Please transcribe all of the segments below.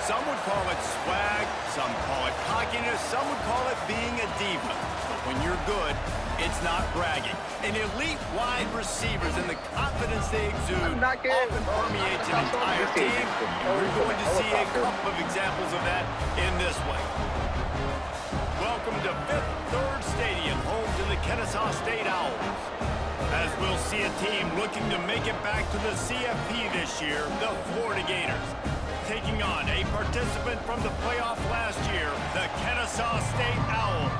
Some would call it swag, some call it cockiness, some would call it being a diva. But when you're good, it's not bragging. An elite wide receivers and the confidence they exude often permeates an entire team, and we're going to see a couple of examples of that in this one. Welcome to Fifth Third Stadium, home to the Kennesaw State Owls. As we'll see a team looking to make it back to the CFP this year, the Florida Gators. Taking on a participant from the playoff last year, the Kennesaw State Owls.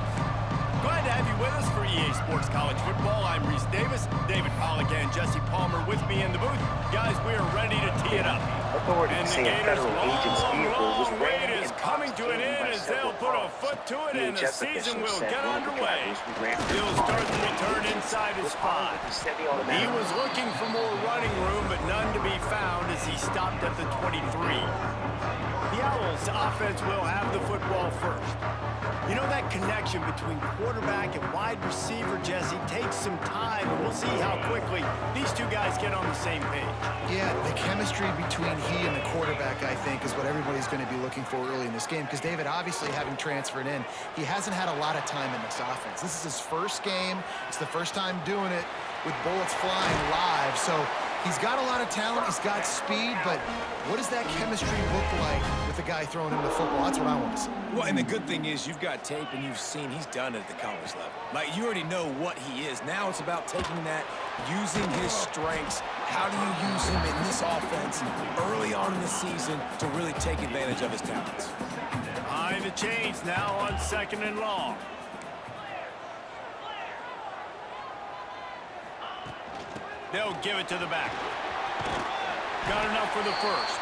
Glad to have you with us for EA Sports College Football. I'm Reese Davis, David Pollack and Jesse Palmer with me in the booth. Guys, we are ready to tee it up. Authorities say a federal agent's vehicle was wait rammed is and coming to an end as they'll put a foot to it and the season will get underway. He'll start the return inside his 5. He was looking for more running room, but none to be found as he stopped at the 23. The Owls offense will have the football first. You know, that connection between quarterback and wide receiver, Jesse, takes some time, and we'll see how quickly these two guys get on the same page. Yeah, the chemistry between he and the quarterback, I think, is what everybody's going to be looking for early in this game. Because David, obviously, having transferred in, he hasn't had a lot of time in this offense. This is his first game. It's the first time doing it with bullets flying live. So he's got a lot of talent. He's got speed. But what does that chemistry look like with the guy throwing him the football? That's what I want to see. Well, and the good thing is you've got tape and you've seen he's done it at the college level. Like, you already know what he is. Now it's about taking that, using his strengths. How do you use him in this offense early on in the season to really take advantage of his talents? Behind the chains now on 2nd and long. They'll give it to the back. Got enough for the first.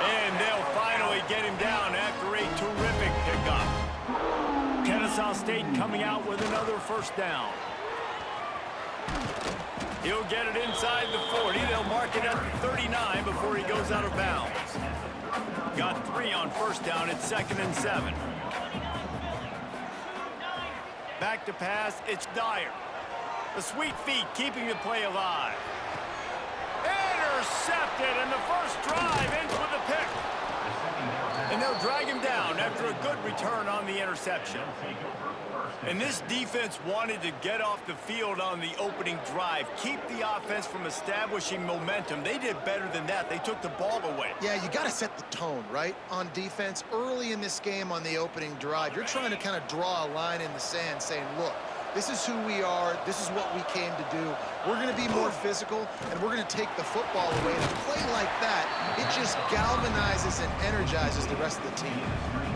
And they'll finally get him down after a terrific pickup. Kennesaw State coming out with another first down. He'll get it inside the 40. They'll mark it at the 39 before he goes out of bounds. Got 3 on first down at 2nd and 7. Back to pass, it's Dyer. The sweet feet keeping the play alive. Intercepted, and the first drive ends with a pick. And they'll drag him down after a good return on the interception. And this defense wanted to get off the field on the opening drive, keep the offense from establishing momentum. They did better than that. They took the ball away. Yeah, you got to set the tone, right, on defense. Early in this game on the opening drive, you're trying to kind of draw a line in the sand saying, look, this is who we are. This is what we came to do. We're going to be more physical, and we're going to take the football away. And a play like that, it just galvanizes and energizes the rest of the team.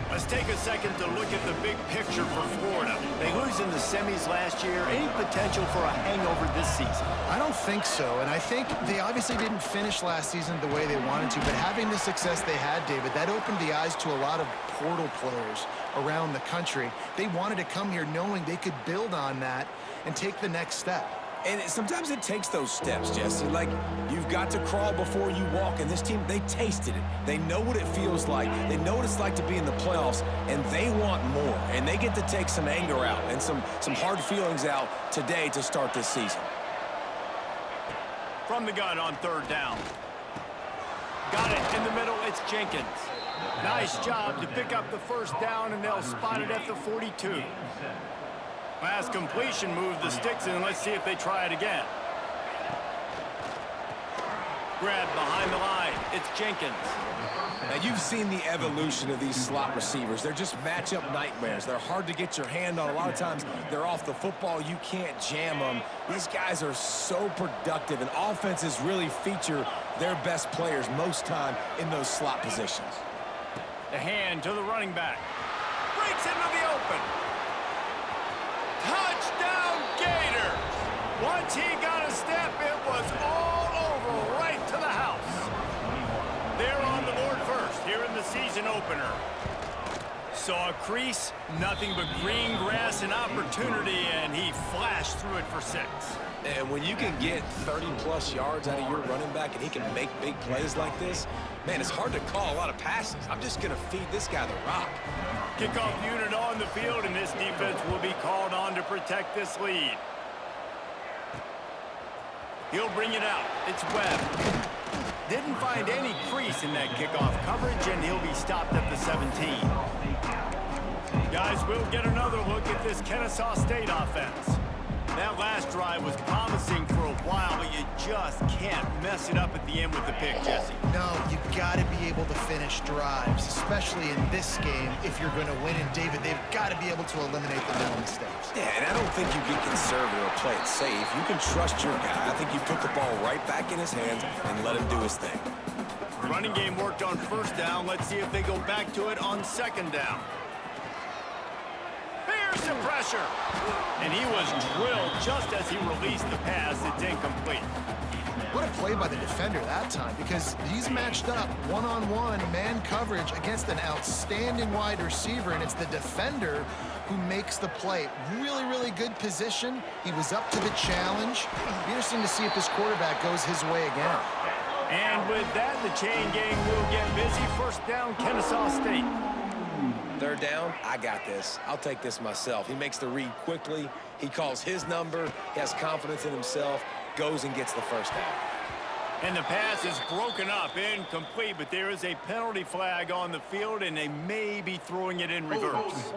Let's take a second to look at the big picture for Florida. They lose in the semis last year. Any potential for a hangover this season? I don't think so, and I think they obviously didn't finish last season the way they wanted to, but having the success they had, David, that opened the eyes to a lot of portal players around the country. They wanted to come here knowing they could build on that and take the next step. And sometimes it takes those steps, Jesse. Like, you've got to crawl before you walk. And this team, they tasted it. They know what it feels like. They know what it's like to be in the playoffs, and they want more. And they get to take some anger out and some hard feelings out today to start this season. From the gun on 3rd down. Got it in the middle. It's Jenkins. Nice job to pick up the first down, and they'll spot it at the 42. Last completion moved the sticks in. Let's see if they try it again. Grab behind the line. It's Jenkins. Now, you've seen the evolution of these slot receivers. They're just matchup nightmares. They're hard to get your hand on. A lot of times, they're off the football. You can't jam them. These guys are so productive, and offenses really feature their best players most time in those slot positions. The hand to the running back. Breaks into the open. Touchdown, Gators! Once he got a step, it was all over right to the house. They're on the board first here in the season opener. saw a crease, nothing but green grass and opportunity, and he flashed through it for 6. And when you can get 30-plus yards out of your running back and he can make big plays like this, man, it's hard to call a lot of passes. I'm just going to feed this guy the rock. Kickoff unit on the field, and this defense will be called on to protect this lead. He'll bring it out. It's Webb. Didn't find any crease in that kickoff coverage, and he'll be stopped at the 17. Guys, we'll get another look at this Kennesaw State offense. That last drive was promising for a while, but you just can't mess it up at the end with the pick, Jesse. No, you got to be able to finish drives, especially in this game if you're going to win. And David, they've got to be able to eliminate the mental mistakes. Yeah, and I don't think you get conservative or play it safe. You can trust your guy. I think you put the ball right back in his hands and let him do his thing. The running game worked on first down. Let's see if they go back to it on second down. Here's the pressure. And he was drilled just as he released the pass. It's incomplete. What a play by the defender that time, because he's matched up one-on-one man coverage against an outstanding wide receiver, and it's the defender who makes the play. Really, really good position. He was up to the challenge. Be interesting to see if this quarterback goes his way again. And with that, the chain gang will get busy. First down, Kennesaw State. Third down, I got this. I'll take this myself. He makes the read quickly. He calls his number. He has confidence in himself. Goes and gets the first down. And the pass is broken up, incomplete, but there is a penalty flag on the field, and they may be throwing it in reverse.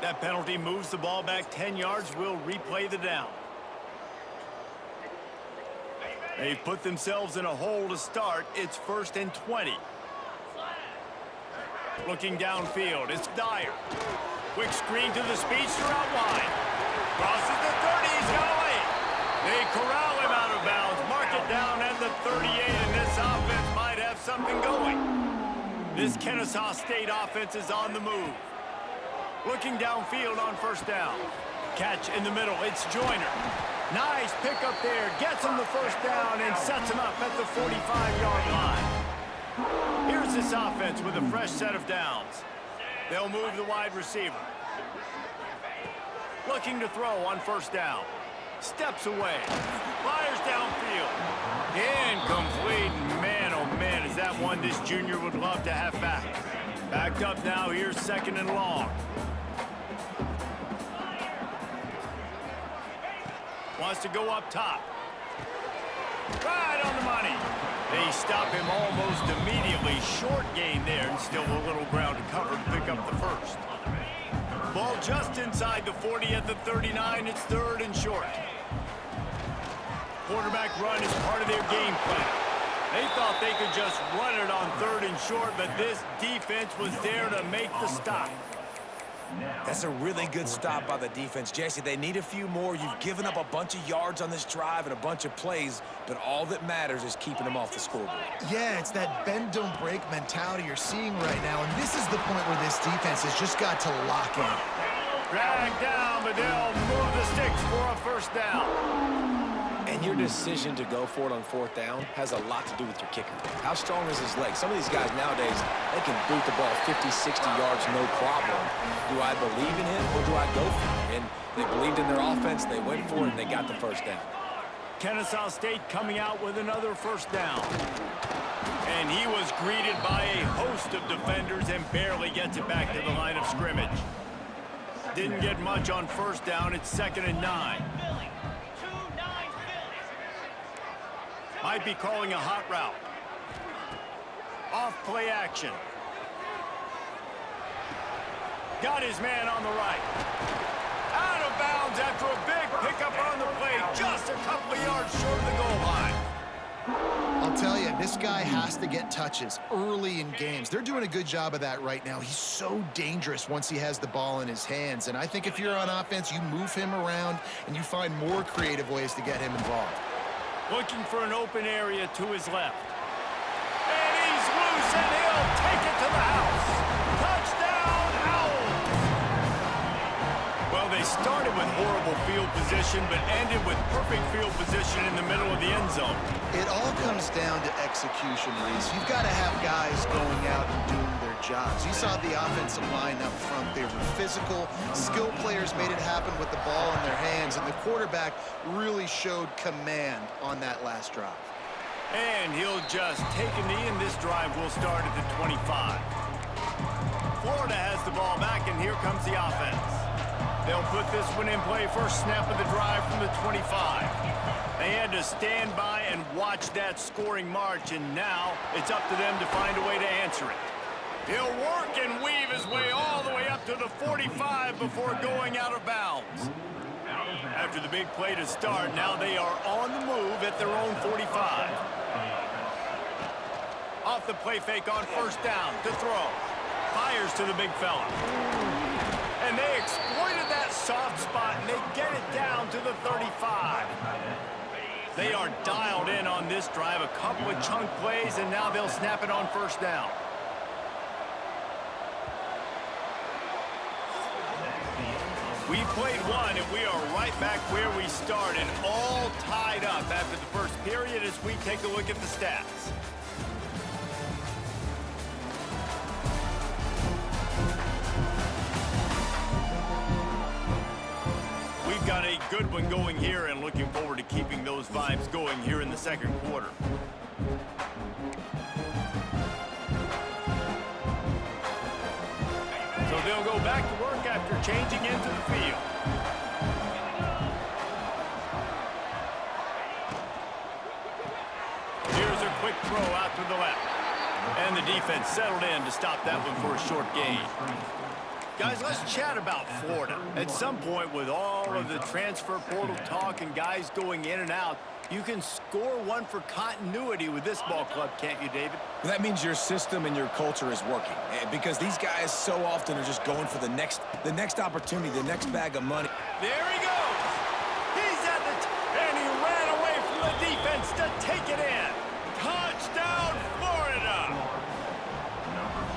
That penalty moves the ball back 10 yards. We'll replay the down. They've put themselves in a hole to start. It's 1st and 20. Looking downfield, it's Dyer. Quick screen to the speedster out wide. Crosses the 30, he's got away. They corral him out of bounds. Mark it down at the 38, and this offense might have something going. This Kennesaw State offense is on the move. Looking downfield on first down. Catch in the middle, it's Joyner. Nice pick up there, gets him the first down and sets him up at the 45-yard line. Here's this offense with a fresh set of downs. They'll move the wide receiver. Looking to throw on first down. Steps away. Fires downfield. Incomplete. Man, oh man, is that one this junior would love to have back. Backed up now, here's 2nd and long. Wants to go up top. Right on the money. They stop him almost immediately. Short gain there, and still a little ground to cover to pick up the first. Ball just inside the 40 at the 39. It's 3rd and short. Quarterback run is part of their game plan. They thought they could just run it on 3rd and short, but this defense was there to make the stop. That's a really good stop by the defense. Jesse, they need a few more. You've given up a bunch of yards on this drive and a bunch of plays, but all that matters is keeping them off the scoreboard. Yeah, it's that bend, don't break mentality you're seeing right now, and this is the point where this defense has just got to lock in. Drag down, but they'll move the sticks for a first down. And your decision to go for it on 4th down has a lot to do with your kicker. How strong is his leg? Some of these guys nowadays, they can boot the ball 50, 60 yards, no problem. Do I believe in him or do I go for it? And they believed in their offense, they went for it, and they got the first down. Kennesaw State coming out with another first down. And he was greeted by a host of defenders and barely gets it back to the line of scrimmage. Didn't get much on first down. It's 2nd and 9. Might be calling a hot route. Off play action. Got his man on the right. Out of bounds after a big pickup on the play. Just a couple of yards short of the goal line. I'll tell you, this guy has to get touches early in games. They're doing a good job of that right now. He's so dangerous once he has the ball in his hands. And I think if you're on offense, you move him around and you find more creative ways to get him involved. Looking for an open area to his left. And he's loose, and he'll take it to the house. Touchdown, Owls! Well, they started with horrible field position, but ended with perfect field position in the middle of the end zone. It all comes down to execution, Reese. You've got to have guys going out and doing their jobs. You saw the offensive line up front. They were physical. Skill players made it happen with the ball in their hands, and the quarterback really showed command on that last drive. And he'll just take a knee, and this drive will start at the 25. Florida has the ball back, and here comes the offense. They'll put this one in play first snap of the drive from the 25. They had to stand by and watch that scoring march, and now it's up to them to find a way to answer it. He'll work and weave his way all the way up to the 45 before going out of bounds. After the big play to start, now they are on the move at their own 45. Off the play fake on first down to throw. Fires to the big fella. And they exploited that soft spot, and they get it down to the 35. They are dialed in on this drive, a couple of chunk plays, and now they'll snap it on first down. We've played one, and we are right back where we started, all tied up after the first period as we take a look at the stats. We've got a good one going here, and looking forward to keeping those vibes going here in the second quarter. So they'll go back to work after changing into the field. Here's a quick throw out to the left. And the defense settled in to stop that one for a short gain. Guys, let's chat about Florida. At some point, with all of the transfer portal talk and guys going in and out, you can score one for continuity with this ball club, can't you, David? Well, that means your system and your culture is working, because these guys so often are just going for the next opportunity, the next bag of money. There he goes. He's at the and he ran away from the defense to take it in. Touchdown, Florida!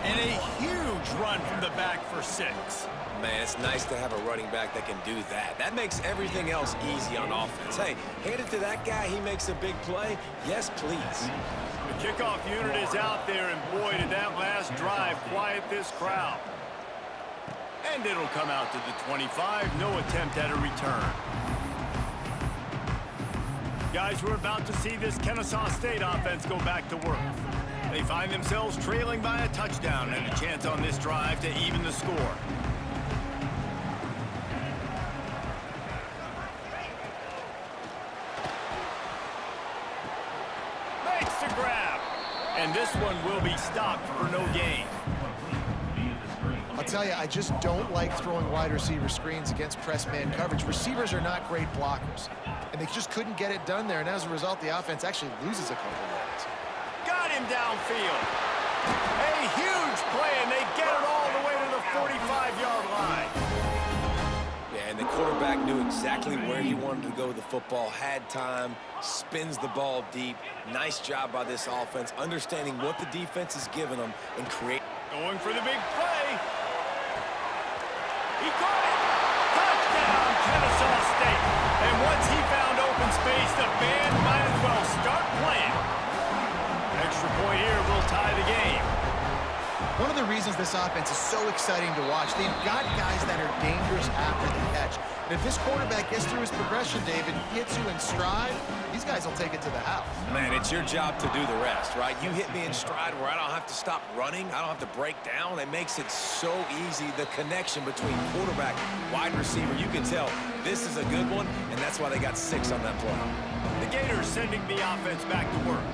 And a huge run from the back for 6. Man, it's nice to have a running back that can do that. That makes everything else easy on offense. Hey, hand it to that guy, he makes a big play. Yes, please. The kickoff unit is out there, and boy, did that last drive quiet this crowd. And it'll come out to the 25. No attempt at a return. Guys, we're about to see this Kennesaw State offense go back to work. They find themselves trailing by a touchdown and a chance on this drive to even the score. Makes the grab. And this one will be stopped for no gain. I'll tell you, I just don't like throwing wide receiver screens against press man coverage. Receivers are not great blockers, and they just couldn't get it done there, and as a result, the offense actually loses a couple of yards. Got him downfield. A huge play, and they get it all the way to the 45-yard line. Yeah, and the quarterback knew exactly where he wanted to go with the football, had time, spins the ball deep. Nice job by this offense, understanding what the defense is giving them and create. Going for the big play. He caught it. Touchdown, Kennesaw State. And once he found open space, the band might as well start playing. Extra point here will tie the game. One of the reasons this offense is so exciting to watch, they've got guys that are dangerous after the catch. And if this quarterback gets through his progression, David, hits you in stride, these guys will take it to the house. Man, it's your job to do the rest, right? You hit me in stride where I don't have to stop running. I don't have to break down. It makes it so easy, the connection between quarterback, wide receiver. You can tell this is a good one, and that's why they got 6 on that play. The Gators sending the offense back to work.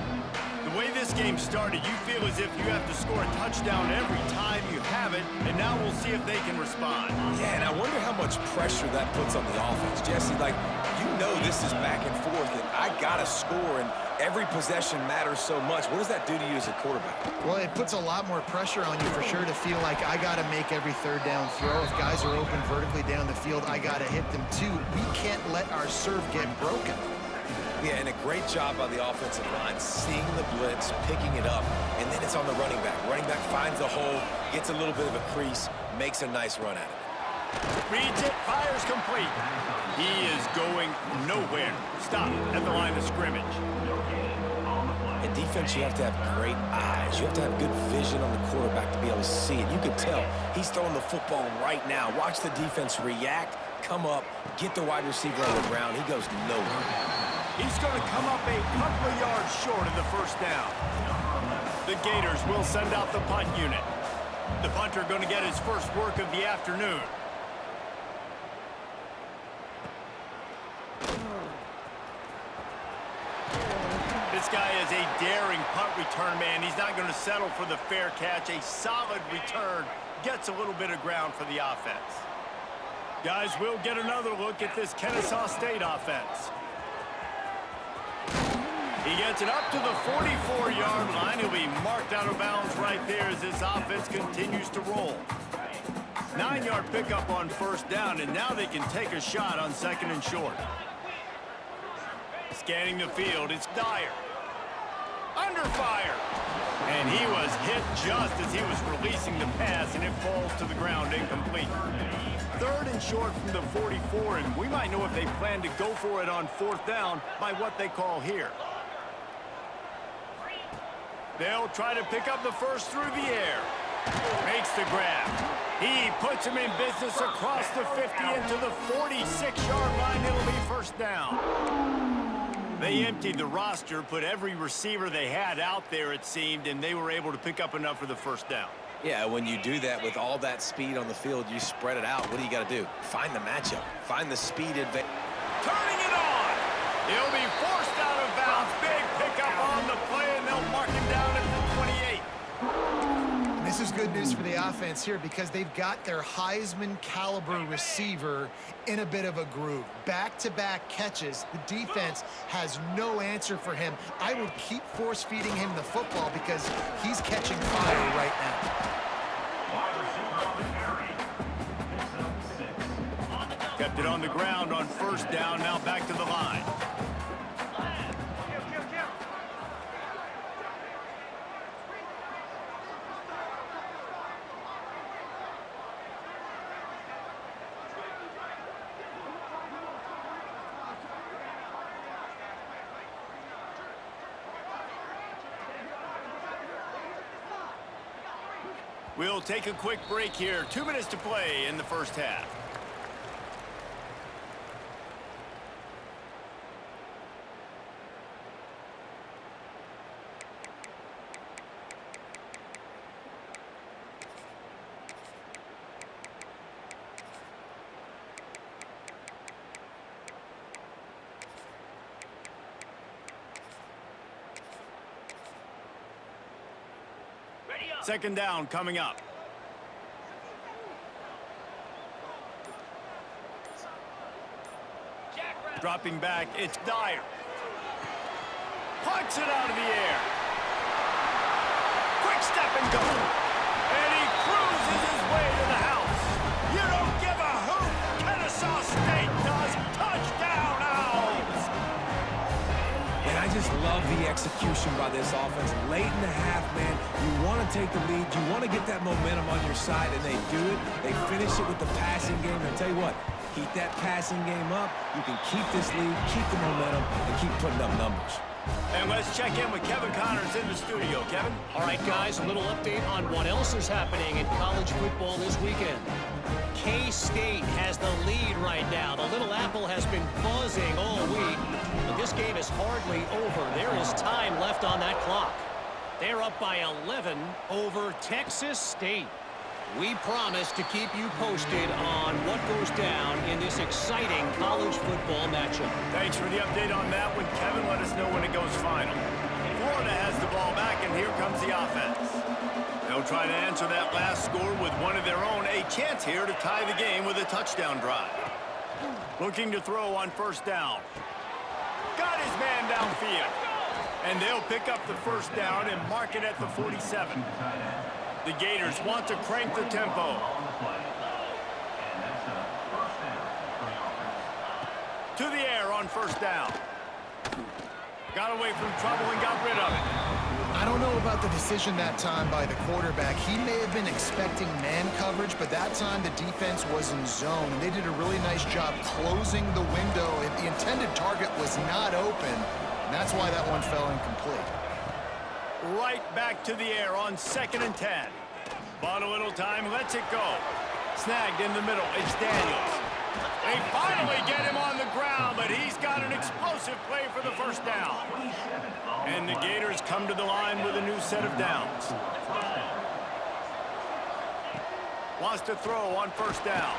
The way this game started, you feel as if you have to score a touchdown every time you have it, and now we'll see if they can respond. Yeah, and I wonder how much pressure that puts on the offense. Jesse, like, you know this is back and forth, and I got to score, and every possession matters so much. What does that do to you as a quarterback? Well, it puts a lot more pressure on you for sure to feel like I got to make every third down throw. If guys are open vertically down the field, I got to hit them too. We can't let our serve get broken. Yeah, and a great job by the offensive line, seeing the blitz, picking it up, and then it's on the running back. Running back finds a hole, gets a little bit of a crease, makes a nice run at it. Reads it, fires complete. He is going nowhere. Stop at the line of scrimmage. In defense, you have to have great eyes. You have to have good vision on the quarterback to be able to see it. You can tell he's throwing the football right now. Watch the defense react, come up, get the wide receiver on the ground. He goes nowhere. He's going to come up a couple of yards short of the first down. The Gators will send out the punt unit. The punter going to get his first work of the afternoon. This guy is a daring punt return man. He's not going to settle for the fair catch. A solid return gets a little bit of ground for the offense. Guys, we'll get another look at this Kennesaw State offense. He gets it up to the 44-yard line. He'll be marked out of bounds right there as this offense continues to roll. 9-yard pickup on first down, and now they can take a shot on second and short. Scanning the field, it's Dyer. Under fire. And he was hit just as he was releasing the pass, and it falls to the ground incomplete. Third and short from the 44, and we might know if they plan to go for it on fourth down by what they call here. They'll try to pick up the first through the air. Makes the grab. He puts him in business across the 50 into the 46-yard line. It'll be first down. They emptied the roster, put every receiver they had out there, it seemed, and they were able to pick up enough for the first down. Yeah, when you do that with all that speed on the field, you spread it out. What do you got to do? Find the matchup. Find the speed advantage. Turning it on. He'll be forced out of bounds. Big pickup on the play, and they'll mark him down at the 28. This is good news for the offense here because they've got their Heisman caliber receiver in a bit of a groove. Back-to-back catches. The defense has no answer for him. I would keep force-feeding him the football because he's catching fire right now. Kept it on the ground on first down. Now back to the line. We'll take a quick break here. 2 minutes to play in the first half. Second down coming up. Dropping back, it's Dyer. Punts it out of the air. Quick step and go. And he cruises his way to the house. You don't give a hoot. Kennesaw State does. Touchdown, Owls. And I just love the execution by this offense. Late in the half, man, you want to take the lead. You want to get that momentum on your side, and they do it. They finish it with the passing game. And I'll tell you what, keep that passing game up. You can keep this lead, keep the momentum, and keep putting up numbers. And let's check in with Kevin Connors in the studio. Kevin? All right, guys, a little update on what else is happening in college football this weekend. K-State has the lead right now. The Little Apple has been buzzing all week, but this game is hardly over. There is time left on that clock. They're up by 11 over Texas State. We promise to keep you posted on what goes down in this exciting college football matchup. Thanks for the update on that one, Kevin. Let us know when it goes final. Florida has the ball back, and here comes the offense. They'll try to answer that last score with one of their own. A chance here to tie the game with a touchdown drive. Looking to throw on first down. Got his man downfield. And they'll pick up the first down and mark it at the 47. The Gators want to crank the tempo. To the air on first down. Got away from trouble and got rid of it. I I don't know about the decision that time by the quarterback. He may have been expecting man coverage, but that time the defense was in zone, and they did a really nice job closing the window. The intended target was not open, and that's why that one fell incomplete. Right back to the air on 2nd and 10. Bought a little time, lets it go. Snagged in the middle, it's Daniels. They finally get him on the ground, but he's got an explosive play for the first down. And the Gators come to the line with a new set of downs. Wants to throw on 1st down.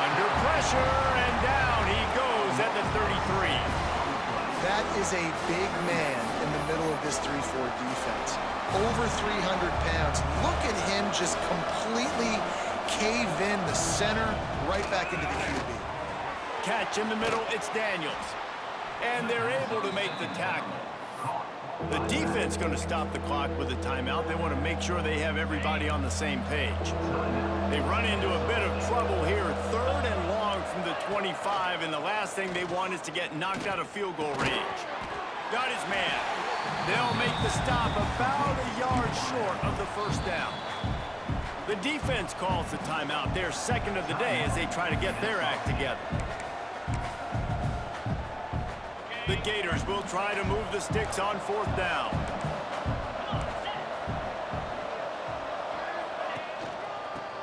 Under pressure, and down he goes at the 33. That is a big man in the middle of this 3-4 defense. Over 300 pounds. Look at him just completely cave in the center, right back into the QB. Catch in the middle, it's Daniels. And they're able to make the tackle. The defense going to stop the clock with a timeout. They want to make sure they have everybody on the same page. They run into a bit of trouble here. 3rd and long from the 25, and the last thing they want is to get knocked out of field goal range. Got his man. They'll make the stop about a yard short of the 1st down. The defense calls the timeout, their 2nd of the day, as they try to get their act together. The Gators will try to move the sticks on 4th down.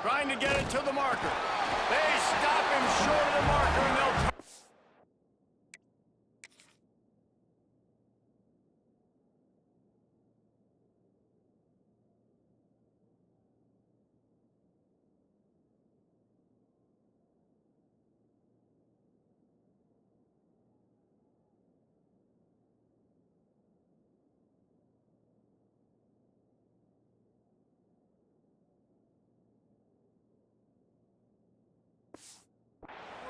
Trying to get it to the marker. They stop him short of the marker, and they'll...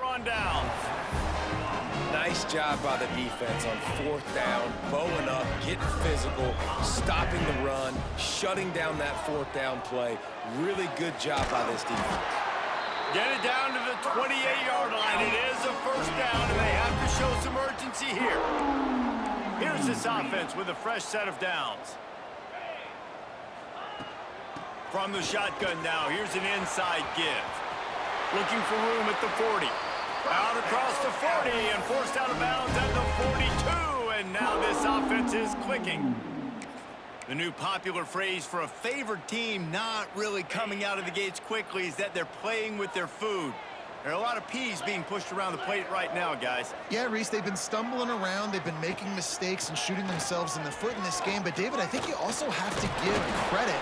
on down. Nice job by the defense on 4th down, bowing up, getting physical, stopping the run, shutting down that 4th down play. Really good job by this defense. Get it down to the 28-yard line. It is a 1st down, and they have to show some urgency here. Here's this offense with a fresh set of downs. From the shotgun now, here's an inside give. Looking for room at the 40. Out across the 40 and forced out of bounds at the 42. And now this offense is clicking. The new popular phrase for a favored team not really coming out of the gates quickly is that they're playing with their food. There are a lot of peas being pushed around the plate right now, guys. Yeah, Reese, they've been stumbling around. They've been making mistakes and shooting themselves in the foot in this game. But, David, I think you also have to give credit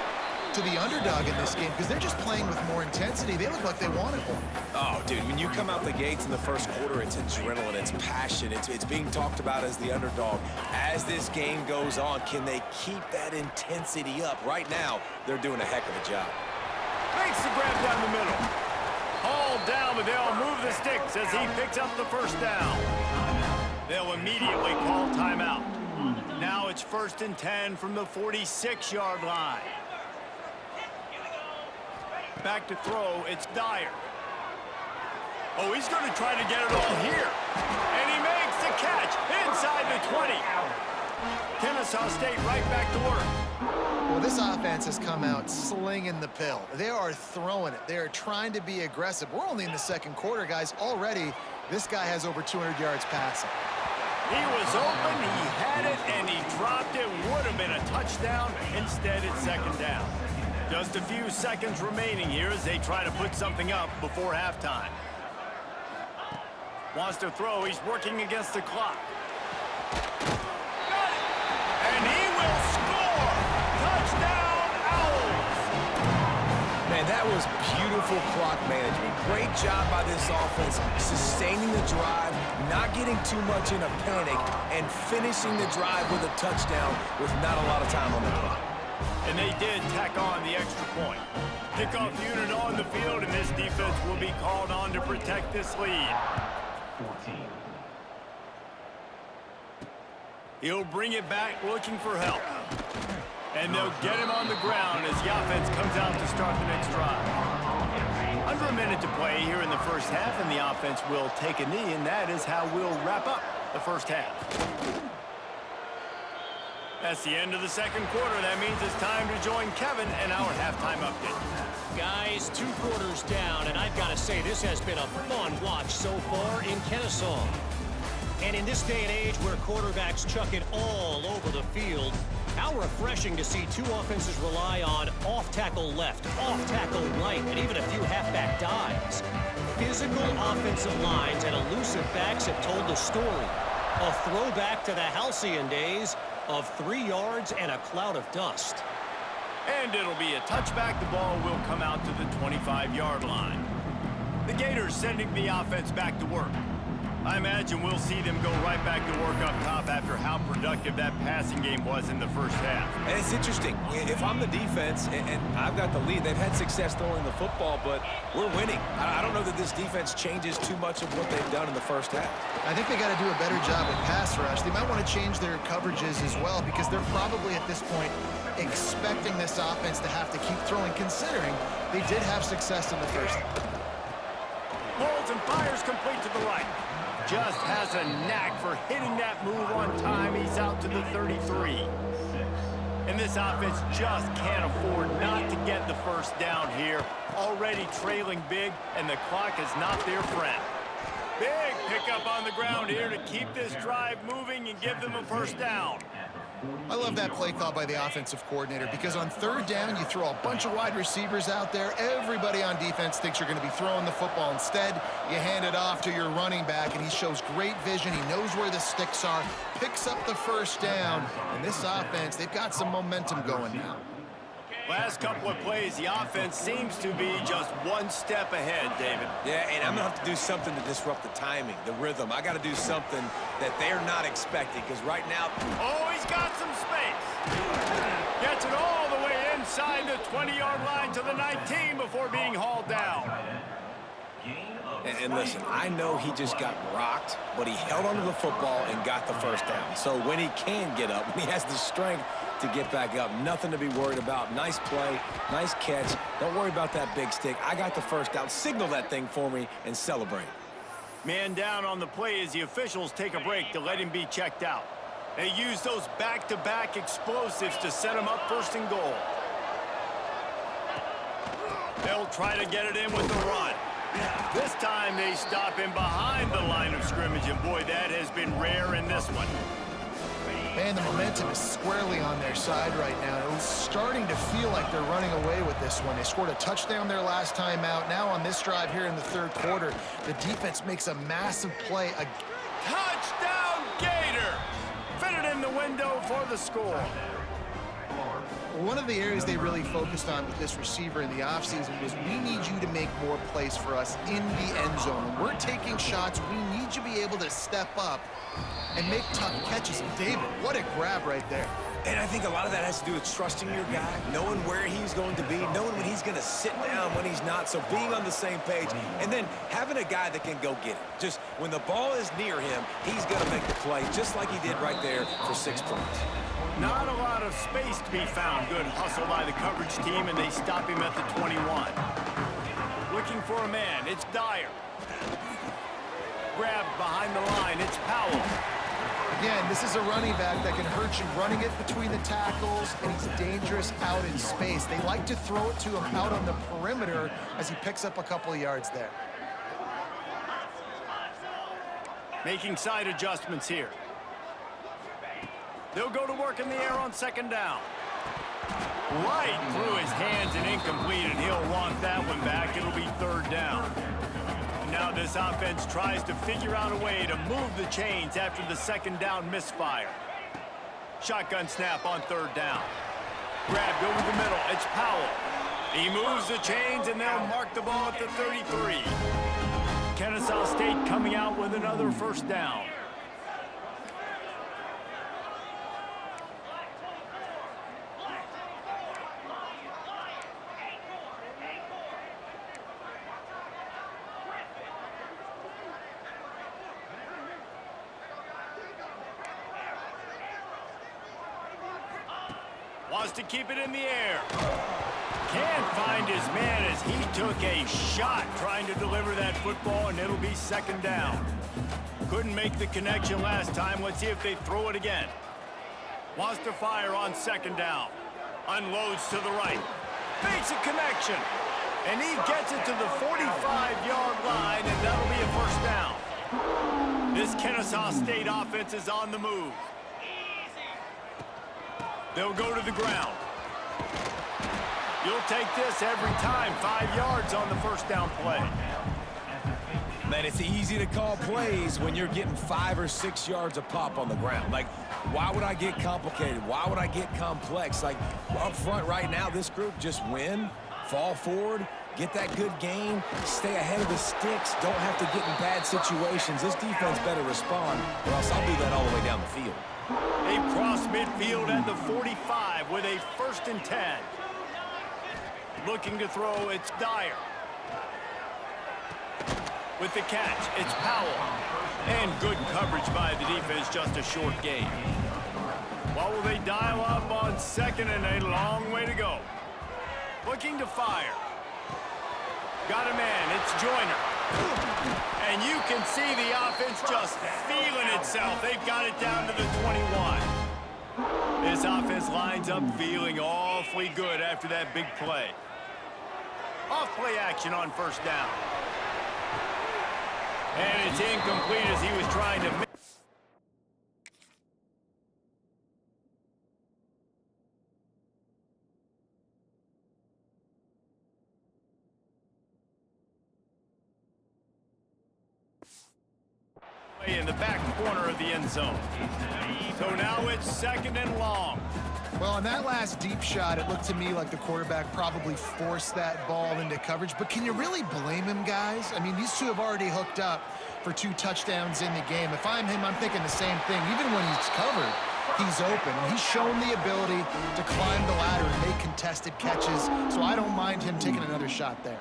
to the underdog in this game because they're just playing with more intensity. They look like they wanted one. Oh, dude, when you come out the gates in the 1st quarter, it's adrenaline, it's passion, it's being talked about as the underdog. As this game goes on, can they keep that intensity up? Right now, they're doing a heck of a job. Makes the grab down the middle. Hauled down, but they'll move the sticks as he picks up the 1st down. They'll immediately call timeout. Now it's 1st and 10 from the 46-yard line. Back to throw, it's Dyer. Oh, he's going to try to get it all here. And he makes the catch inside the 20. Kennesaw State right back to work. Well, this offense has come out slinging the pill. They are throwing it. They are trying to be aggressive. We're only in the 2nd quarter, guys. Already, this guy has over 200 yards passing. He was open, he had it, and he dropped it. Would have been a touchdown. Instead, it's 2nd down. Just a few seconds remaining here as they try to put something up before halftime. Wants to throw. He's working against the clock. Got it! And he will score! Touchdown, Owls! Man, that was beautiful clock management. Great job by this offense, sustaining the drive, not getting too much in a panic, and finishing the drive with a touchdown with not a lot of time on the clock. And they did tack on the extra point. Kickoff unit on the field, and this defense will be called on to protect this lead. 14. He'll bring it back looking for help. And they'll get him on the ground as the offense comes out to start the next drive. Under a minute to play here in the 1st half, and the offense will take a knee, and that is how we'll wrap up the 1st half. That's the end of the second quarter. That means it's time to join Kevin in our halftime update. Guys, 2 quarters down, and I've got to say this has been a fun watch so far in Kennesaw. And in this day and age where quarterbacks chuck it all over the field, how refreshing to see 2 offenses rely on off-tackle left, off-tackle right, and even a few halfback dives. Physical offensive lines and elusive backs have told the story. A throwback to the halcyon days of 3 yards and a cloud of dust. And it'll be a touchback. The ball will come out to the 25-yard line. The Gators sending the offense back to work. I imagine we'll see them go right back to work up top after how productive that passing game was in the first half. And it's interesting. If I'm the defense and I've got the lead, they've had success throwing the football, but we're winning. I don't know that this defense changes too much of what they've done in the first half. I think they got to do a better job at pass rush. They might want to change their coverages as well because they're probably at this point expecting this offense to have to keep throwing, considering they did have success in the first half. Holds and fires complete to the right. Just has a knack for hitting that move on time. He's out to the 33. And this offense just can't afford not to get the first down here. Already trailing big, and the clock is not their friend. Big pickup on the ground here to keep this drive moving and give them a first down. I love that play call by the offensive coordinator because on 3rd down, you throw a bunch of wide receivers out there. Everybody on defense thinks you're going to be throwing the football. Instead, you hand it off to your running back, and he shows great vision. He knows where the sticks are, picks up the first down. And this offense, they've got some momentum going now. Last couple of plays, the offense seems to be just one step ahead, David. Yeah, and I'm going to have to do something to disrupt the timing, the rhythm. I got to do something that they're not expecting because right now... Oh, he's got some space. Gets it all the way inside the 20-yard line to the 19 before being hauled down. And listen, I know he just got rocked, but he held onto the football and got the first down. So when he can get up, when he has the strength to get back up, nothing to be worried about. Nice play, nice catch. Don't worry about that big stick. I got the first down. Signal that thing for me and celebrate. Man down on the play as the officials take a break to let him be checked out. They use those back-to-back explosives to set him up 1st and goal. They'll try to get it in with the run. This time they stop him behind the line of scrimmage, and boy, that has been rare in this one. Man, the momentum is squarely on their side right now. It's starting to feel like they're running away with this one. They scored a touchdown their last time out. Now on this drive here in the 3rd quarter, the defense makes a massive play. Touchdown, Gator! Fitted in the window for the score. One of the areas they really focused on with this receiver in the offseason was we need you to make more plays for us in the end zone. When we're taking shots, we need you to be able to step up and make tough catches. And David, what a grab right there. And I think a lot of that has to do with trusting your guy, knowing where he's going to be, knowing when he's going to sit down, when he's not. So being on the same page, and then having a guy that can go get it. Just when the ball is near him, he's going to make the play, just like he did right there for 6 points. Not a lot of space to be found. Good hustle by the coverage team, and they stop him at the 21. Looking for a man. It's Dyer. Grabbed behind the line. It's Powell. Again, this is a running back that can hurt you running it between the tackles, and he's dangerous out in space. They like to throw it to him out on the perimeter as he picks up a couple of yards there. Making side adjustments here. They'll go to work in the air on 2nd down. Right through his hands and incomplete, and he'll want that one back. It'll be 3rd down. Now this offense tries to figure out a way to move the chains after the 2nd down misfire. Shotgun snap on 3rd down. Grabbed over the middle. It's Powell. He moves the chains, and they'll mark the ball at the 33. Kennesaw State coming out with another 1st down. Wants to keep it in the air. Can't find his man as he took a shot trying to deliver that football, and it'll be 2nd down. Couldn't make the connection last time. Let's see if they throw it again. Wants to fire on second down. Unloads to the right. Makes a connection. And he gets it to the 45-yard line, and that'll be a first down. This Kennesaw State offense is on the move. They'll go to the ground. You'll take this every time. 5 yards on the first down play. Man, it's easy to call plays when you're getting 5 or 6 yards a pop on the ground. Like, why would I get complicated? Why would I get complex? Like, up front right now, this group just win, fall forward, get that good gain, stay ahead of the sticks, don't have to get in bad situations. This defense better respond, or else I'll do that all the way down the field. They cross midfield at the 45 with a 1st and 10. Looking to throw, it's Dyer. With the catch, it's Powell. And good coverage by the defense, just a short gain. What will they dial up on 2nd and a long way to go? Looking to fire. Got a man, it's Joyner. And you can see the offense just feeling itself. They've got it down to the 21. This offense lines up feeling awfully good after that big play. Off play action on first down. And it's incomplete as he was trying to make. In the back corner of the end zone. So now it's 2nd and long. Well, on that last deep shot, it looked to me like the quarterback probably forced that ball into coverage. But can you really blame him, guys? I mean, these two have already hooked up for 2 touchdowns in the game. If I'm him, I'm thinking the same thing. Even when he's covered, he's open. He's shown the ability to climb the ladder and make contested catches. So I don't mind him taking another shot there.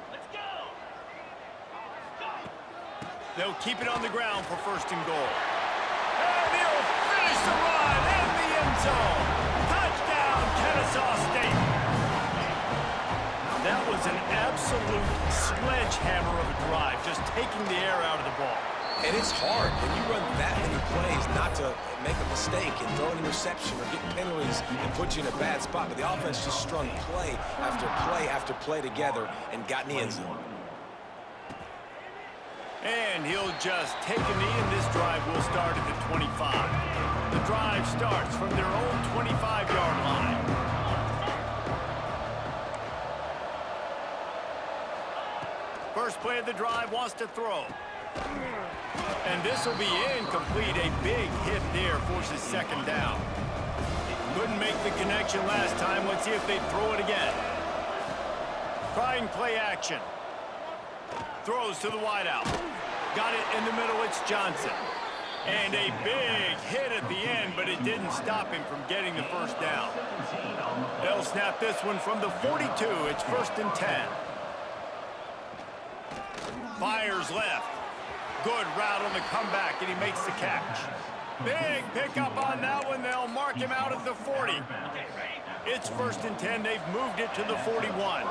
They'll keep it on the ground for 1st and goal. And he'll finish the run in the end zone. Touchdown, Kennesaw State. That was an absolute sledgehammer of a drive, just taking the air out of the ball. And it's hard when you run that many plays not to make a mistake and throw an interception or get penalties and put you in a bad spot. But the offense just strung play after play together and got in the end zone. And he'll just take a knee, and this drive will start at the 25. The drive starts from their own 25-yard line. First play of the drive, wants to throw. And this will be incomplete. A big hit there forces 2nd down. Couldn't make the connection last time. Let's see if they throw it again. Trying play action. Throws to the wideout. Got it in the middle, it's Johnson. And a big hit at the end, but it didn't stop him from getting the 1st down. They'll snap this one from the 42. It's 1st and 10. Fires left. Good route on the comeback, and he makes the catch. Big pickup on that one. They'll mark him out at the 40. It's 1st and 10. They've moved it to the 41.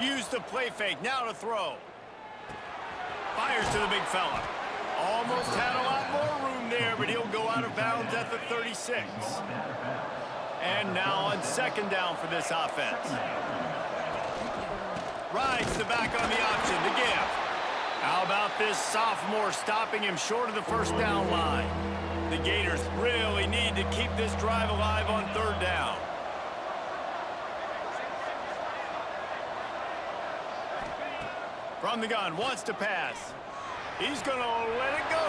Use the play fake, now to throw. Fires to the big fella. Almost had a lot more room there, but he'll go out of bounds at the 36. And now on 2nd down for this offense. Rides the back on the option, the give. How about this sophomore stopping him short of the 1st down line? The Gators really need to keep this drive alive on 3rd down. From the gun, wants to pass. He's going to let it go.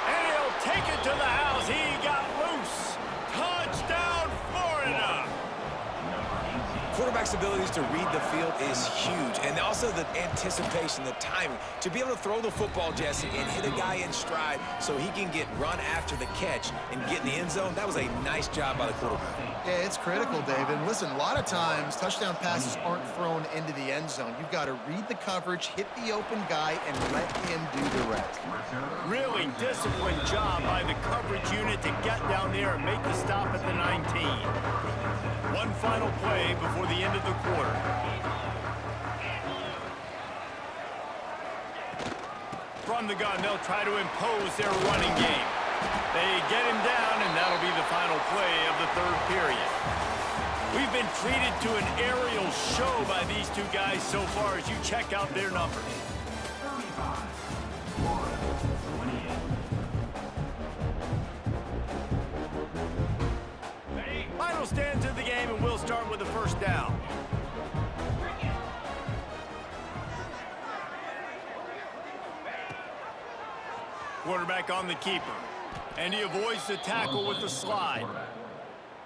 And he'll take it to the house. He got loose. Touchdown, Florida. Quarterback's abilities to read the field is huge. And also the anticipation, the timing. To be able to throw the football, Jesse, and hit a guy in stride so he can get run after the catch and get in the end zone, that was a nice job by the quarterback. Yeah, it's critical, David. And listen, a lot of times touchdown passes aren't thrown into the end zone. You've got to read the coverage, hit the open guy, and let him do the rest. Really disciplined job by the coverage unit to get down there and make the stop at the 19. One final play before the end of the quarter. From the gun, they'll try to impose their running game. They get him down, and that'll be the final play of the third period. We've been treated to an aerial show by these two guys so far as you check out their numbers. Final stands of the game, and we'll start with the first down. Quarterback on the keeper, and he avoids the tackle with the slide.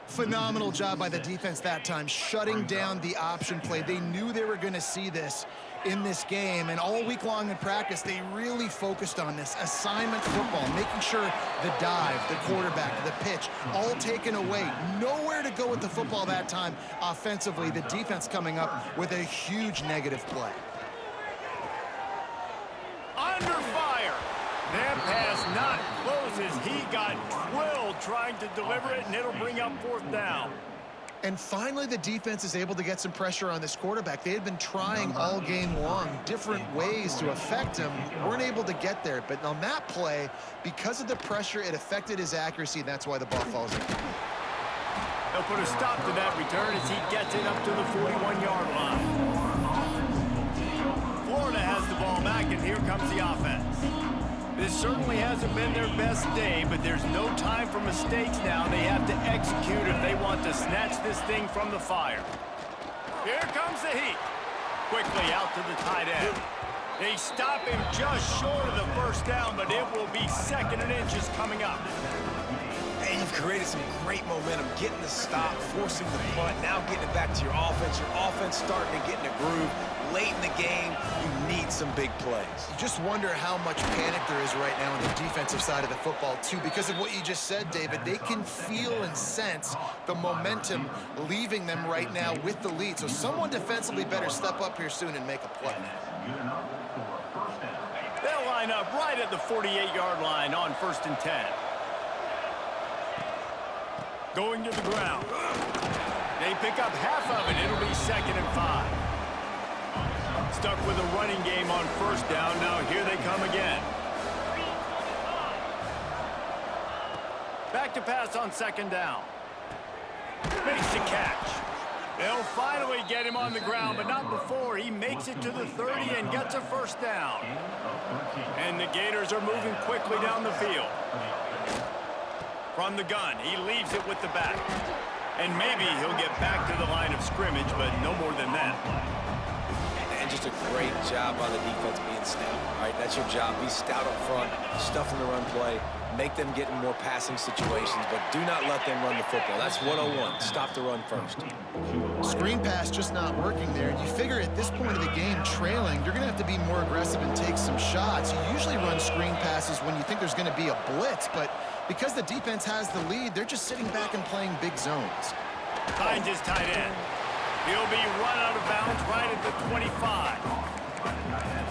Phenomenal job by the defense that time, shutting down the option play. They knew they were going to see this in this game, and all week long in practice, they really focused on this assignment football, making sure the dive, the quarterback, the pitch, all taken away. Nowhere to go with the football that time offensively. The defense coming up with a huge negative play. Under fire. That pass not close as he got drilled trying to deliver it, and it'll bring up fourth down. And finally, the defense is able to get some pressure on this quarterback. They had been trying all game long different ways to affect him. Weren't able to get there. But on that play, because of the pressure, it affected his accuracy, and that's why the ball falls in. They'll put a stop to that return as he gets it up to the 41-yard line. Florida has the ball back, and here comes the offense. This certainly hasn't been their best day, but there's no time for mistakes now. They have to execute if they want to snatch this thing from the fire. Here comes the heat. Quickly out to the tight end. They stop him just short of the first down, but it will be 2nd and inches coming up. And you've created some great momentum, getting the stop, forcing the punt, now getting it back to your offense. Your offense starting to get in a groove. Late in the game, you need some big plays. You just wonder how much panic there is right now on the defensive side of the football, too, because of what you just said, David. They can feel and sense the momentum leaving them right now with the lead. So someone defensively better step up here soon and make a play. They'll line up right at the 48-yard line on 1st and 10. Going to the ground. They pick up half of it. It'll be 2nd and 5. Stuck with a running game on 1st down. Now here they come again. Back to pass on 2nd down. Makes the catch. They'll finally get him on the ground, but not before. He makes it to the 30 and gets a 1st down. And the Gators are moving quickly down the field. From the gun, he leaves it with the back. And maybe he'll get back to the line of scrimmage, but no more than that. And just a great job by the defense being stout. All right, that's your job. Be stout up front, stuff in the run play, make them get in more passing situations, but do not let them run the football. That's 101. Stop the run first. Screen pass just not working there. You figure at this point of the game, trailing, you're going to have to be more aggressive and take some shots. You usually run screen passes when you think there's going to be a blitz, but because the defense has the lead, they're just sitting back and playing big zones. Finds his tight end. He'll be run out of bounds right at the 25.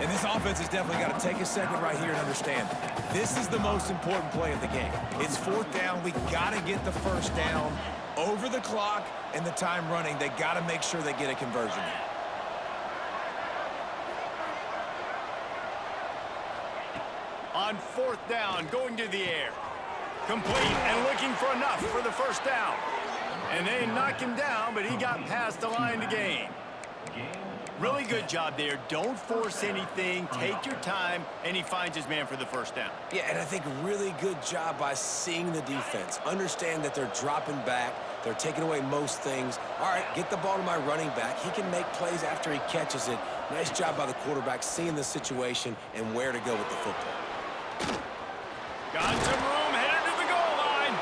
And this offense has definitely got to take a second right here and understand this is the most important play of the game. It's 4th down. We got to get the 1st down over the clock and the time running. They got to make sure they get a conversion. On 4th down, going to the air. Complete and looking for enough for the 1st down. And they knock him down, but he got past the line to gain. Really good job there. Don't force anything. Take your time, and he finds his man for the 1st down. Yeah, and I think really good job by seeing the defense. Understand that they're dropping back. They're taking away most things. All right, get the ball to my running back. He can make plays after he catches it. Nice job by the quarterback seeing the situation and where to go with the football. Got some room, headed to the goal line.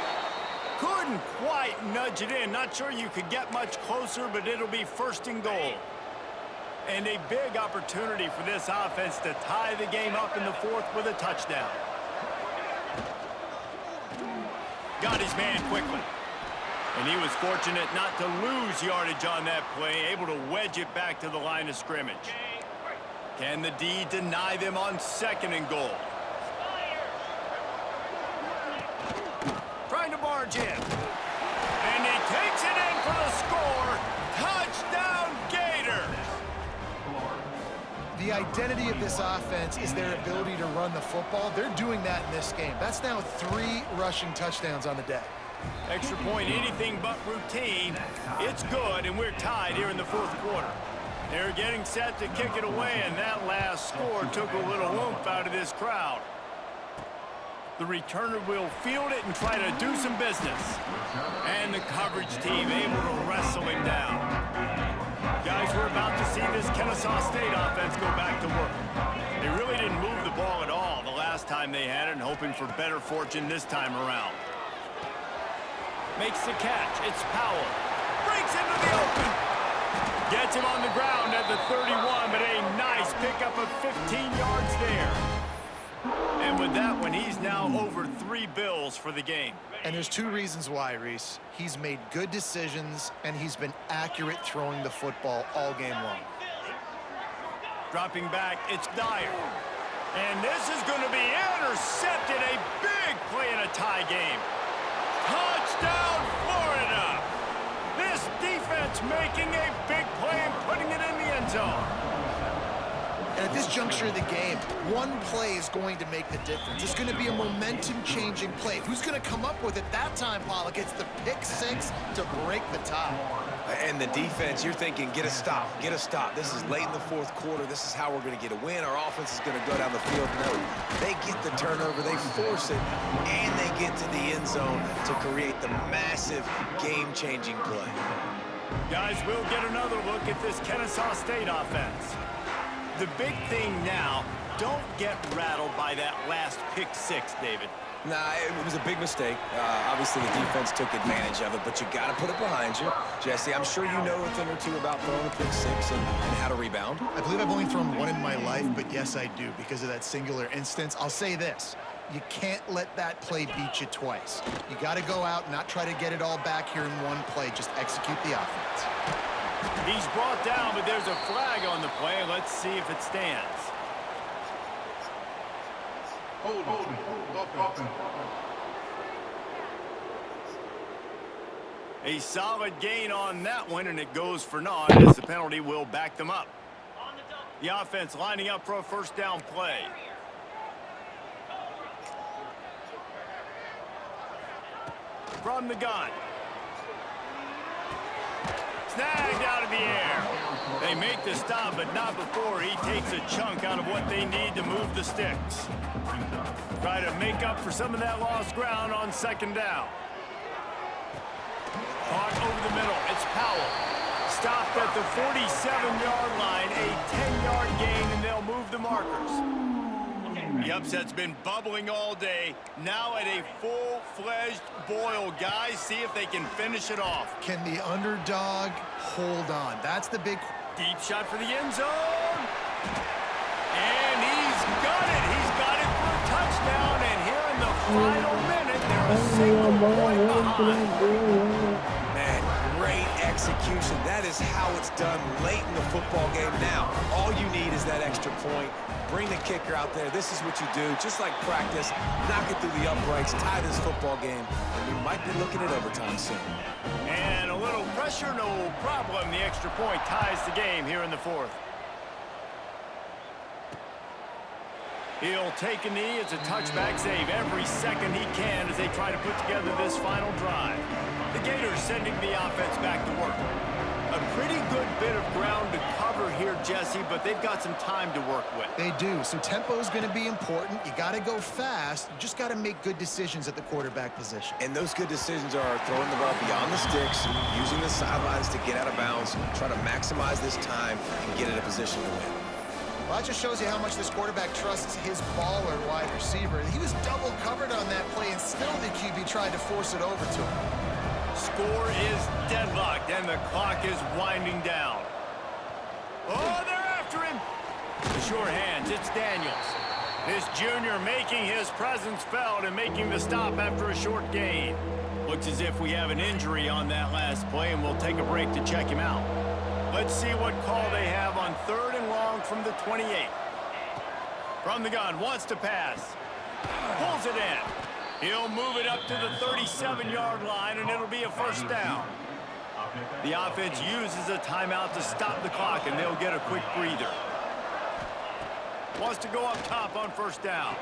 Couldn't quite nudge it in. Not sure you could get much closer, but it'll be 1st and goal. And a big opportunity for this offense to tie the game up in the 4th with a touchdown. Got his man quickly. And he was fortunate not to lose yardage on that play, able to wedge it back to the line of scrimmage. Can the D deny them on 2nd and goal? Trying to barge in. And he takes it in for the score. Touchdown, Gators! The identity of this offense is their ability to run the football. They're doing that in this game. That's now 3 rushing touchdowns on the day. Extra point, anything but routine. It's good, and we're tied here in the fourth quarter. They're getting set to kick it away, and that last score took a little oomph out of this crowd. The returner will field it and try to do some business. And the coverage team able to wrestle him down. Guys, we're about to see this Kennesaw State offense go back to work. They really didn't move the ball at all the last time they had it, and hoping for better fortune this time around. Makes the catch. It's Powell. Breaks into the open. Gets him on the ground at the 31, but a nice pickup of 15 yards there. And with that one, he's now over 3 bills for the game. And there's 2 reasons why, Reese. He's made good decisions, and he's been accurate throwing the football all game long. Dropping back, it's Dyer. And this is going to be intercepted. A big play in a tie game. Touchdown, Florida! This defense making a big play and putting it in the end zone. And at this juncture of the game, one play is going to make the difference. It's going to be a momentum-changing play. Who's going to come up with it that time, Pollock? It's the pick 6 to break the tie. And the defense, you're thinking, get a stop, get a stop. This is late in the fourth quarter. This is how we're going to get a win. Our offense is going to go down the field. No, they get the turnover, they force it, and they get to the end zone to create the massive game-changing play. Guys, we'll get another look at this Kennesaw State offense. The big thing now, don't get rattled by that last pick 6, David. Nah, it was a big mistake. Obviously, the defense took advantage of it, but you got to put it behind you. Jesse, I'm sure you know a thing or two about throwing a pick 6 and how to rebound. I believe I've only thrown 1 in my life, but yes, I do, because of that singular instance. I'll say this. You can't let that play beat you twice. You got to go out and not try to get it all back here in one play. Just execute the offense. He's brought down, but there's a flag on the play. Let's see if it stands. A solid gain on that one, and it goes for naught as the penalty will back them up. The offense lining up for a first down play. From the gun. Snagged out of the air. They make the stop, but not before he takes a chunk out of what they need to move the sticks. Try to make up for some of that lost ground on second down. Caught over the middle. It's Powell. Stopped at the 47-yard line. A 10-yard gain, and they'll move the markers. The upset's been bubbling all day. Now at a full-fledged boil. Guys, see if they can finish it off. Can the underdog hold on? That's the big... Deep shot for the end zone. And he's got it. He's got it for a touchdown. And here in the final minute, they're a single point behind. Man, great execution. That is how it's done late in the football game. Now, all you need is that extra point. Bring the kicker out there. This is what you do. Just like practice, knock it through the uprights, tie this football game, and we might be looking at overtime soon. And a little pressure, no problem. The extra point ties the game here in the fourth. He'll take a knee. It's a touchback save every second he can as they try to put together this final drive. The Gators sending the offense back to work. A pretty good bit of ground to cover here, Jesse, but they've got some time to work with. They do. So tempo is going to be important. You got to go fast. You just got to make good decisions at the quarterback position. And those good decisions are throwing the ball beyond the sticks, using the sidelines to get out of bounds, try to maximize this time and get in a position to win. Well, that just shows you how much this quarterback trusts his baller wide receiver. He was double covered on that play, and still the QB tried to force it over to him. Score is deadlocked, and the clock is winding down. Oh, they're after him. The sure hands, it's Daniels. This junior making his presence felt and making the stop after a short gain. Looks as if we have an injury on that last play, and we'll take a break to check him out. Let's see what call they have on 3rd and long from the 28. From the gun, wants to pass. Pulls it in. He'll move it up to the 37-yard line, and it'll be a first down. The offense uses a timeout to stop the clock, and they'll get a quick breather. Wants to go up top on first down.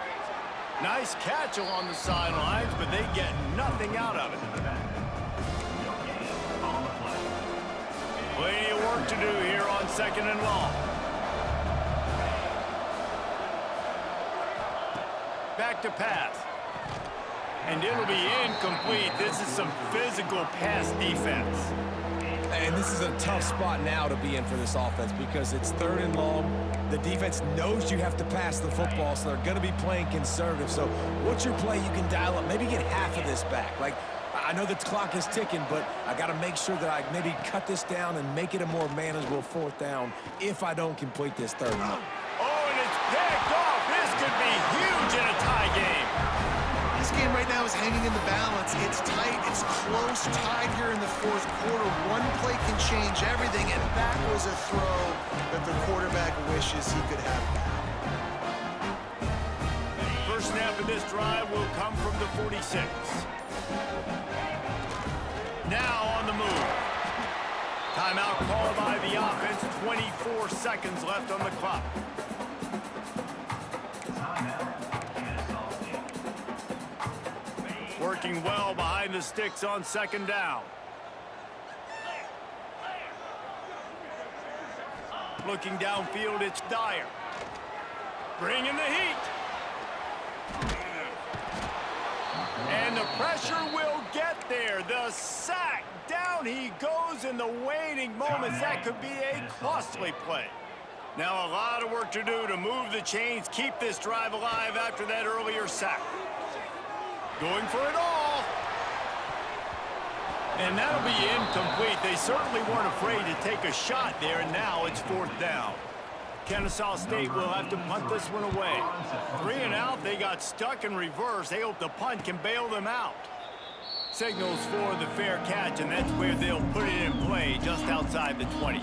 Nice catch along the sidelines, but they get nothing out of it. Plenty of work to do here on 2nd and long. Back to pass. And it'll be incomplete. This is some physical pass defense. And this is a tough spot now to be in for this offense because it's 3rd and long. The defense knows you have to pass the football, so they're going to be playing conservative. So what's your play you can dial up? Maybe get half of this back. Like, I know the clock is ticking, but I got to make sure that I maybe cut this down and make it a more manageable 4th down if I don't complete this 3rd and long. Oh, and it's picked off. This could be huge in a tie game. This game right now is hanging in the balance. It's tight, it's close, tied here in the 4th quarter. One play can change everything, and that was a throw that the quarterback wishes he could have back. First snap of this drive will come from the 46. Now on the move. Timeout called by the offense. 24 seconds left on the clock. Working well behind the sticks on 2nd down. Looking downfield, it's Dyer. Bringing the heat. And the pressure will get there. The sack. Down he goes in the waiting moments. That could be a costly play. Now a lot of work to do to move the chains, keep this drive alive after that earlier sack. Going for it all. And that'll be incomplete. They certainly weren't afraid to take a shot there, and now it's 4th down. Kennesaw State will have to punt this one away. 3 and out, they got stuck in reverse. They hope the punt can bail them out. Signals for the fair catch, and that's where they'll put it in play, just outside the 20.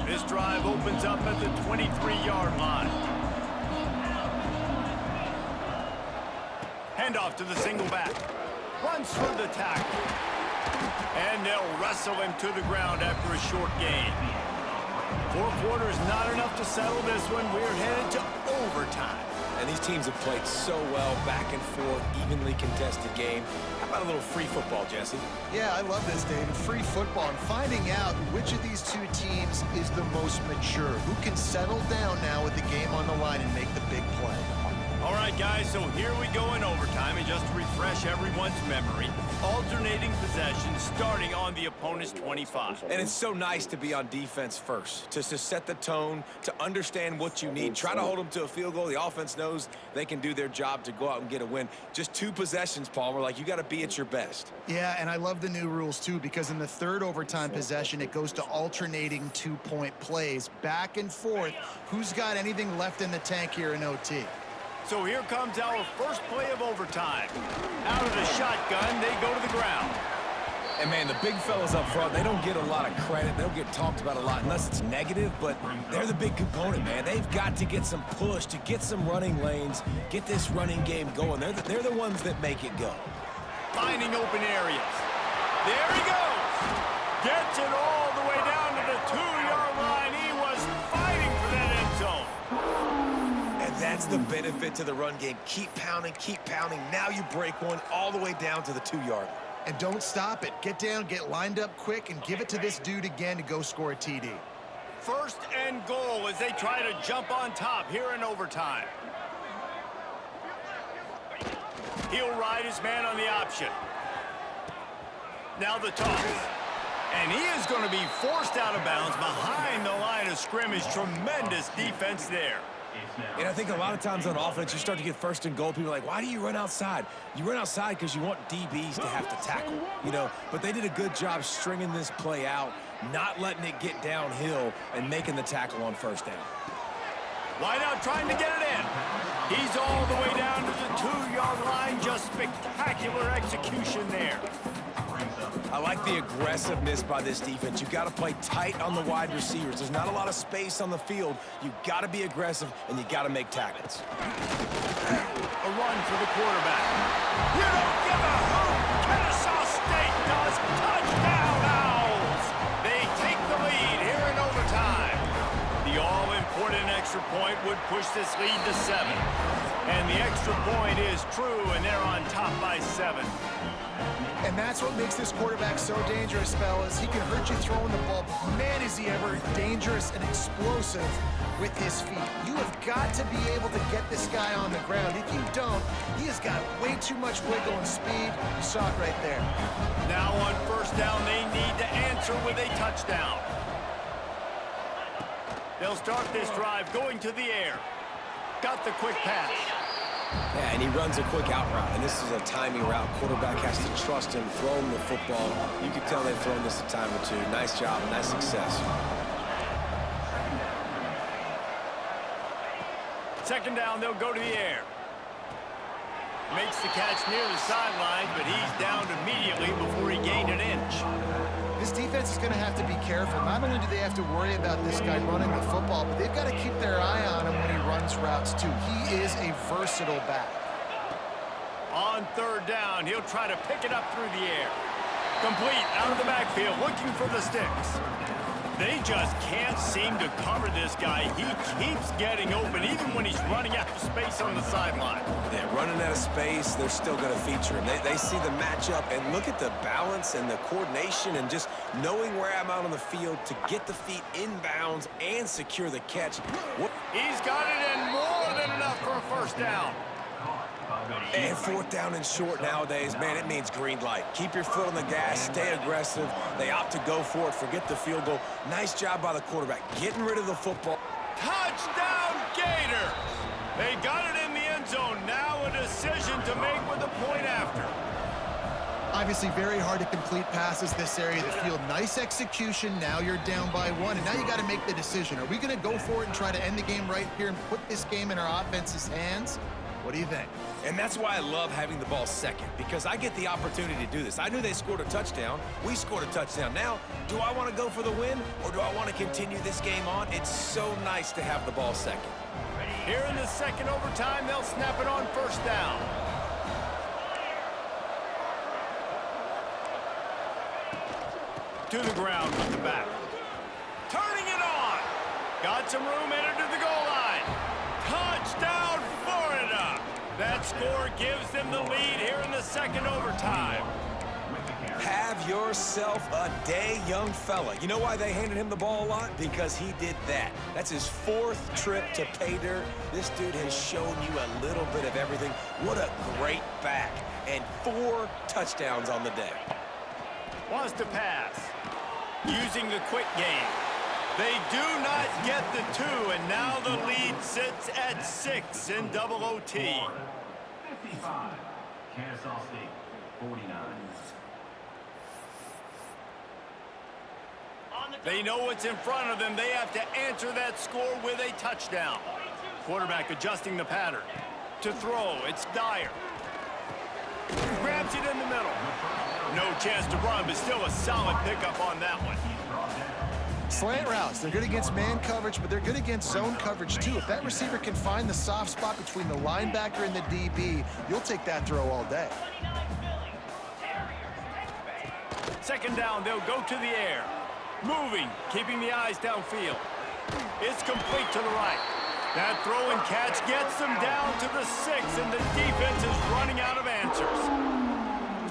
This drive opens up at the 23-yard line. Handoff to the single back. Runs through the tackle. And they'll wrestle him to the ground after a short gain. 4 quarters not enough to settle this one. We're headed to overtime. And these teams have played so well, back and forth, evenly contested game. How about a little free football, Jesse? Yeah, I love this, David. Free football and finding out which of these two teams is the most mature. Who can settle down now with the game on the line and make the big play. All right, guys, so here we go in overtime, and just to refresh everyone's memory, alternating possession starting on the opponent's 25. And it's so nice to be on defense first, to set the tone, to understand what you need. Try to hold them to a field goal. The offense knows they can do their job to go out and get a win. Just 2 possessions, Palmer, like you got to be at your best. Yeah, and I love the new rules, too, because in the 3rd overtime possession, it goes to alternating 2-point plays, back and forth. Who's got anything left in the tank here in OT? So here comes our first play of overtime. Out of the shotgun, they go to the ground. And, man, the big fellas up front, they don't get a lot of credit. They don't get talked about a lot unless it's negative, but they're the big component, man. They've got to get some push, to get some running lanes, get this running game going. They're the ones that make it go. Finding open areas. There he goes. Gets it all the way down to the 2-yard line. He was fighting for that end zone. And that's the benefit to the run game. Keep pounding, keep pounding. Now you break one all the way down to the 2-yard line. And don't stop it. Get down, get lined up quick, and give it to this dude again to go score a TD. 1st and goal as they try to jump on top here in overtime. He'll ride his man on the option. Now the toss. And he is going to be forced out of bounds behind the line of scrimmage. Tremendous defense there. And I think a lot of times on offense, you start to get 1st and goal. People are like, why do you run outside? You run outside because you want DBs to have to tackle, you know. But they did a good job stringing this play out, not letting it get downhill, and making the tackle on 1st down. Wide out trying to get it in. He's all the way down to the 2-yard line. Just spectacular execution there. I like the aggressiveness by this defense. You got to play tight on the wide receivers. There's not a lot of space on the field. You got to be aggressive, and you got to make tackles. A run for the quarterback. You don't give a hoot. Kennesaw State does. Touchdown Owls. They take the lead here in overtime. The all-important push this lead to 7. And the extra point is true, and they're on top by 7. And that's what makes this quarterback so dangerous, fellas. He can hurt you throwing the ball, but man, is he ever dangerous and explosive with his feet. You have got to be able to get this guy on the ground. If you don't, he has got way too much wiggle and speed. You saw it right there. Now on first down, they need to answer with a touchdown. They'll start this drive going to the air. Got the quick pass. Yeah, and he runs a quick out route, and this is a timing route. Quarterback has to trust him, throw him the football. You can tell they've thrown this a time or two. Nice job, nice success. Second down, they'll go to the air. Makes the catch near the sideline, but he's downed immediately before he gained an inch. This defense is going to have to be careful. Not only do they have to worry about this guy running the football, but they've got to keep their eye on him when he runs routes too. He is a versatile back. On third down, he'll try to pick it up through the air. Complete out of the backfield, looking for the sticks. They just can't seem to cover this guy. He keeps getting open, even when he's running out of space on the sideline. Yeah, running out of space, they're still going to feature him. They see the matchup, and look at the balance and the coordination and just knowing where I'm out on the field to get the feet inbounds and secure the catch. He's got it in more than enough for a first down. And fourth down and short nowadays, man, it means green light. Keep your foot on the gas, stay aggressive. They opt to go for it, forget the field goal. Nice job by the quarterback, getting rid of the football. Touchdown, Gators! They got it in the end zone. Now a decision to make with the point after. Obviously very hard to complete passes this area of the field. Nice execution. Now you're down by 1, and now you got to make the decision. Are we going to go for it and try to end the game right here and put this game in our offense's hands? What do you think? And that's why I love having the ball second, because I get the opportunity to do this. I knew they scored a touchdown. We scored a touchdown. Now, do I want to go for the win, or do I want to continue this game on? It's so nice to have the ball second. Here in the second overtime, they'll snap it on first down. To the ground with the back. Turning it on. Got some room, entered to the goal line. Touchdown, Florida. That score gives them the lead here in the second overtime. Have yourself a day, young fella. You know why they handed him the ball a lot? Because he did that. That's his 4th trip to pay dirt. This dude has shown you a little bit of everything. What a great back. And 4 touchdowns on the day. Wants to pass. Using the quick game. They do not get the 2, and now the lead sits at 6 in double OT. 55, Kennesaw State, 49. They know what's in front of them. They have to answer that score with a touchdown. Quarterback adjusting the pattern. To throw, it's Dyer. Grabs it in the middle. No chance to run, but still a solid pickup on that one. Slant routes, they're good against man coverage, but they're good against zone coverage too. If that receiver can find the soft spot between the linebacker and the DB, you'll take that throw all day. Second down, they'll go to the air. Moving, keeping the eyes downfield. It's complete to the right. That throw and catch gets them down to the 6, and the defense is running out of answers.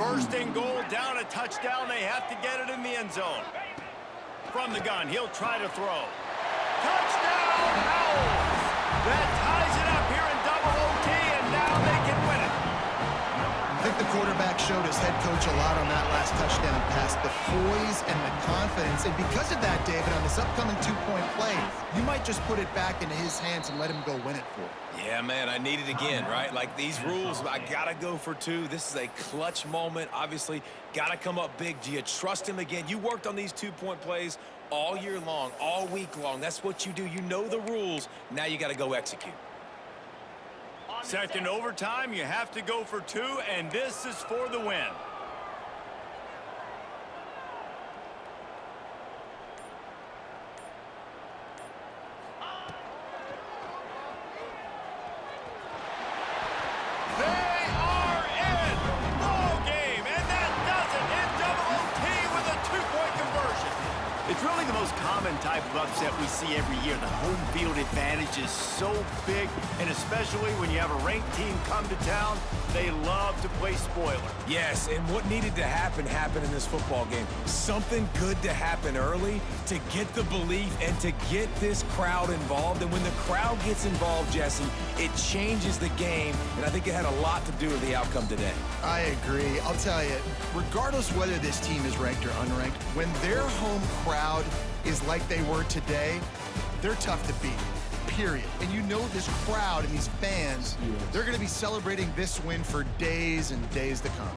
First and goal, down a touchdown. They have to get it in the end zone. From the gun, he'll try to throw. Touchdown, Owls! That ties it up here in double OT, and now they can win it. I think the quarterback showed his head coach a lot on that last touchdown pass, the poise and the confidence. And because of that, David, on this upcoming 2-point play, you might just put it back into his hands and let him go win it for him. Yeah, man, I need it again, right? Like these rules, I got to go for 2. This is a clutch moment. Obviously, got to come up big. Do you trust him again? You worked on these 2-point plays all year long, all week long. That's what you do. You know the rules. Now you got to go execute. Second overtime, you have to go for 2, and this is for the win. They are in! Ball game, and that does it in double OT with a 2-point conversion. It's really the most common common type of upset we see every year. The home field advantage is so big, and especially when you have a ranked team come to town, they love to play spoiler. Yes, and what needed to happen happened in this football game. Something good to happen early to get the belief and to get this crowd involved. And when the crowd gets involved, Jesse, it changes the game, and I think it had a lot to do with the outcome today. I agree. I'll tell you, regardless whether this team is ranked or unranked, when their home crowd is like they were today, they're tough to beat, period. And you know this crowd and these fans, they're going to be celebrating this win for days and days to come.